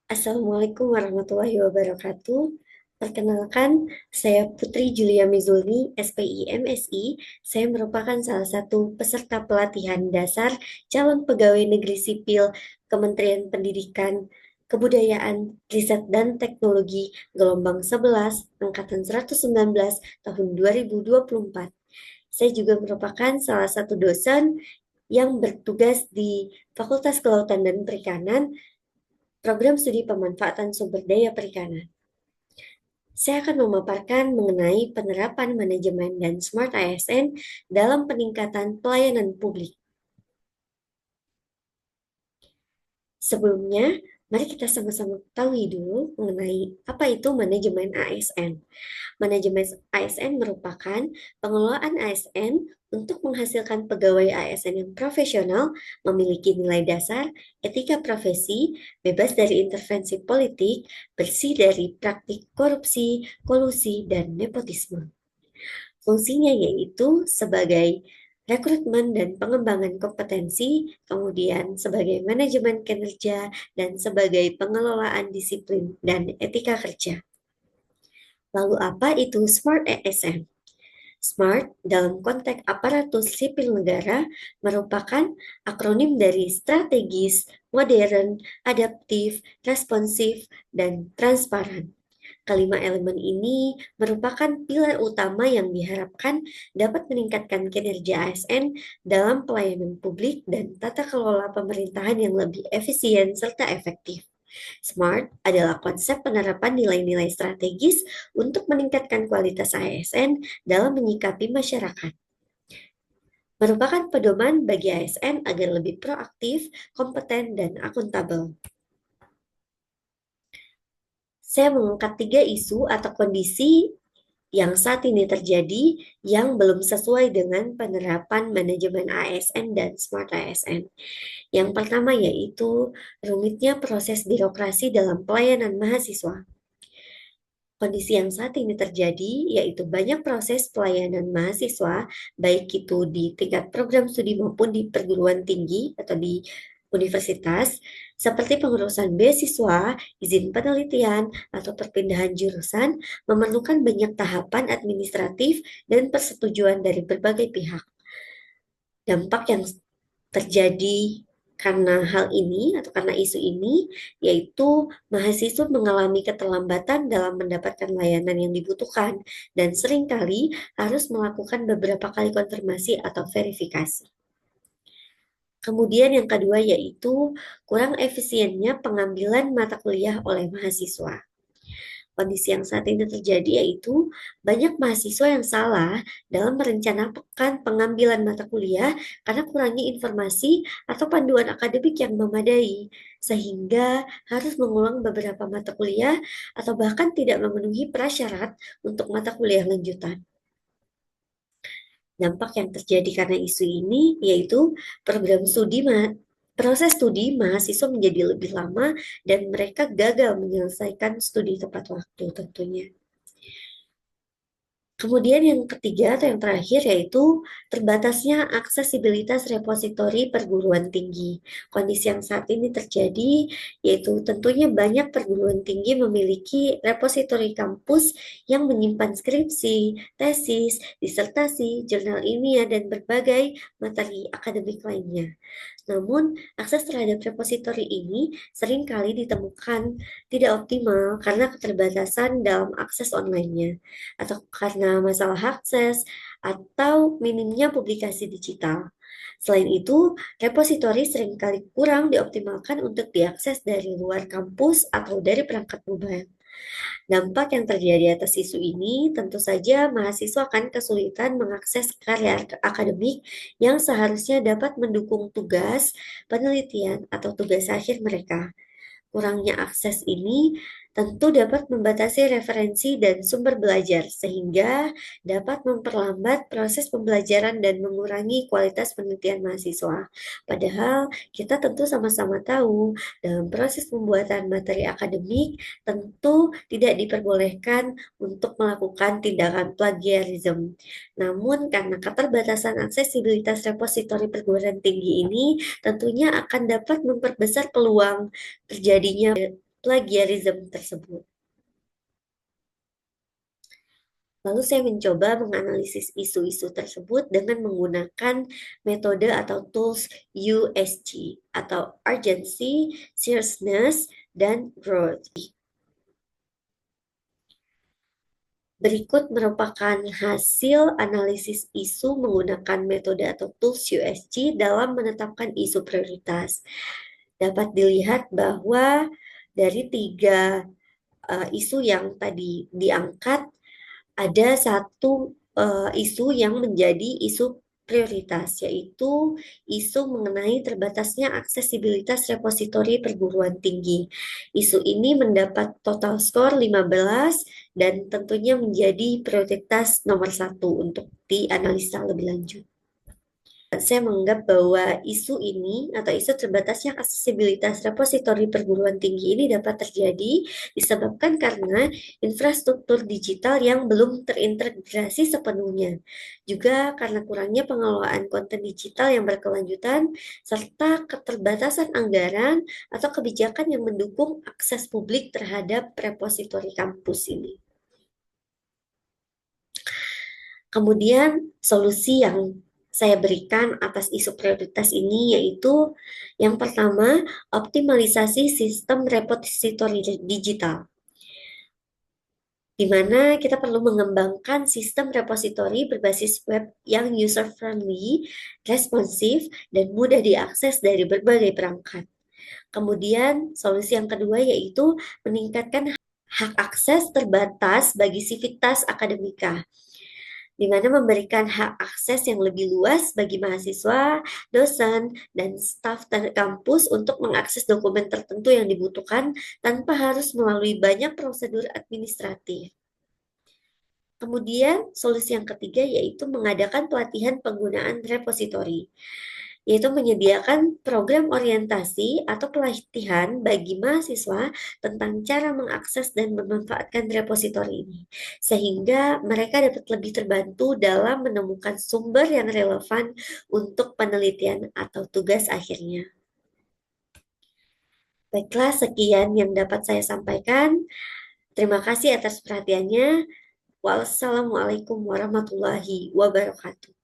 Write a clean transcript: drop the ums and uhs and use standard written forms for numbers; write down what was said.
Assalamualaikum warahmatullahi wabarakatuh. Perkenalkan, saya Putri Julia Mizulni, SPI MSI. Saya merupakan salah satu peserta pelatihan dasar calon pegawai negeri sipil Kementerian Pendidikan, Kebudayaan, Riset dan Teknologi gelombang 11 angkatan 119 tahun 2024. Saya juga merupakan salah satu dosen yang bertugas di Fakultas Kelautan dan Perikanan Program Studi Pemanfaatan Sumber Daya Perikanan. Saya akan memaparkan mengenai penerapan manajemen dan Smart ASN dalam peningkatan pelayanan publik. Sebelumnya, mari kita sama-sama ketahui dulu mengenai apa itu manajemen ASN. Manajemen ASN merupakan pengelolaan ASN untuk menghasilkan pegawai ASN yang profesional, memiliki nilai dasar, etika profesi, bebas dari intervensi politik, bersih dari praktik korupsi, kolusi, dan nepotisme. Fungsinya yaitu sebagai rekrutmen dan pengembangan kompetensi, kemudian sebagai manajemen kinerja, dan sebagai pengelolaan disiplin dan etika kerja. Lalu apa itu Smart ASN? SMART dalam konteks aparatur sipil negara merupakan akronim dari strategis, modern, adaptif, responsif, dan transparan. Kelima elemen ini merupakan pilar utama yang diharapkan dapat meningkatkan kinerja ASN dalam pelayanan publik dan tata kelola pemerintahan yang lebih efisien serta efektif. SMART adalah konsep penerapan nilai-nilai strategis untuk meningkatkan kualitas ASN dalam menyikapi masyarakat. Merupakan pedoman bagi ASN agar lebih proaktif, kompeten, dan akuntabel. Saya mengangkat 3 isu atau kondisi yang saat ini terjadi yang belum sesuai dengan penerapan manajemen ASN dan Smart ASN. Yang pertama yaitu rumitnya proses birokrasi dalam pelayanan mahasiswa. Kondisi yang saat ini terjadi yaitu banyak proses pelayanan mahasiswa, baik itu di tingkat program studi maupun di perguruan tinggi atau di universitas, seperti pengurusan beasiswa, izin penelitian, atau perpindahan jurusan, memerlukan banyak tahapan administratif dan persetujuan dari berbagai pihak. Dampak yang terjadi karena hal ini atau karena isu ini, yaitu mahasiswa mengalami keterlambatan dalam mendapatkan layanan yang dibutuhkan dan seringkali harus melakukan beberapa kali konfirmasi atau verifikasi. Kemudian yang kedua yaitu kurang efisiennya pengambilan mata kuliah oleh mahasiswa. Kondisi yang saat ini terjadi yaitu banyak mahasiswa yang salah dalam merencanakan pengambilan mata kuliah karena kurangnya informasi atau panduan akademik yang memadai, sehingga harus mengulang beberapa mata kuliah atau bahkan tidak memenuhi prasyarat untuk mata kuliah lanjutan. Dampak yang terjadi karena isu ini yaitu program studi proses studi mahasiswa menjadi lebih lama dan mereka gagal menyelesaikan studi tepat waktu tentunya. Kemudian yang ketiga atau yang terakhir yaitu terbatasnya aksesibilitas repositori perguruan tinggi. Kondisi yang saat ini terjadi yaitu tentunya banyak perguruan tinggi memiliki repositori kampus yang menyimpan skripsi, tesis, disertasi, jurnal ilmiah, dan berbagai materi akademik lainnya. Namun, akses terhadap repositori ini seringkali ditemukan tidak optimal karena keterbatasan dalam akses online-nya, atau karena masalah akses, atau minimnya publikasi digital. Selain itu, repositori seringkali kurang dioptimalkan untuk diakses dari luar kampus atau dari perangkat mobile. Dampak yang terjadi atas isu ini tentu saja mahasiswa akan kesulitan mengakses karya akademik yang seharusnya dapat mendukung tugas, penelitian, atau tugas akhir mereka. Kurangnya akses ini tentu dapat membatasi referensi dan sumber belajar, sehingga dapat memperlambat proses pembelajaran dan mengurangi kualitas penelitian mahasiswa. Padahal kita tentu sama-sama tahu, dalam proses pembuatan materi akademik, tentu tidak diperbolehkan untuk melakukan tindakan plagiarisme. Namun, karena keterbatasan aksesibilitas repositori perguruan tinggi ini, tentunya akan dapat memperbesar peluang terjadinya plagiarism tersebut. Lalu saya mencoba menganalisis isu-isu tersebut dengan menggunakan metode atau tools USG atau Urgency, Seriousness, dan Growth. Berikut merupakan hasil analisis isu menggunakan metode atau tools USG dalam menetapkan isu prioritas. Dapat dilihat bahwa dari tiga isu yang tadi diangkat, ada satu isu yang menjadi isu prioritas, yaitu isu mengenai terbatasnya aksesibilitas repositori perguruan tinggi. Isu ini mendapat total skor 15 dan tentunya menjadi prioritas nomor 1 untuk dianalisa lebih lanjut. Saya menganggap bahwa isu ini atau isu terbatasnya aksesibilitas repositori perguruan tinggi ini dapat terjadi disebabkan karena infrastruktur digital yang belum terintegrasi sepenuhnya, juga karena kurangnya pengelolaan konten digital yang berkelanjutan, serta keterbatasan anggaran atau kebijakan yang mendukung akses publik terhadap repositori kampus ini. Kemudian solusi yang saya berikan atas isu prioritas ini yaitu yang pertama, optimalisasi sistem repositori digital, di mana kita perlu mengembangkan sistem repositori berbasis web yang user-friendly, responsif, dan mudah diakses dari berbagai perangkat. Kemudian solusi yang kedua yaitu meningkatkan hak akses terbatas bagi sivitas akademika, di mana memberikan hak akses yang lebih luas bagi mahasiswa, dosen, dan staf kampus untuk mengakses dokumen tertentu yang dibutuhkan tanpa harus melalui banyak prosedur administratif. Kemudian, solusi yang ketiga yaitu mengadakan pelatihan penggunaan repositori, yaitu menyediakan program orientasi atau pelatihan bagi mahasiswa tentang cara mengakses dan memanfaatkan repositori ini, sehingga mereka dapat lebih terbantu dalam menemukan sumber yang relevan untuk penelitian atau tugas akhirnya. Baiklah, sekian yang dapat saya sampaikan. Terima kasih atas perhatiannya. Wassalamualaikum warahmatullahi wabarakatuh.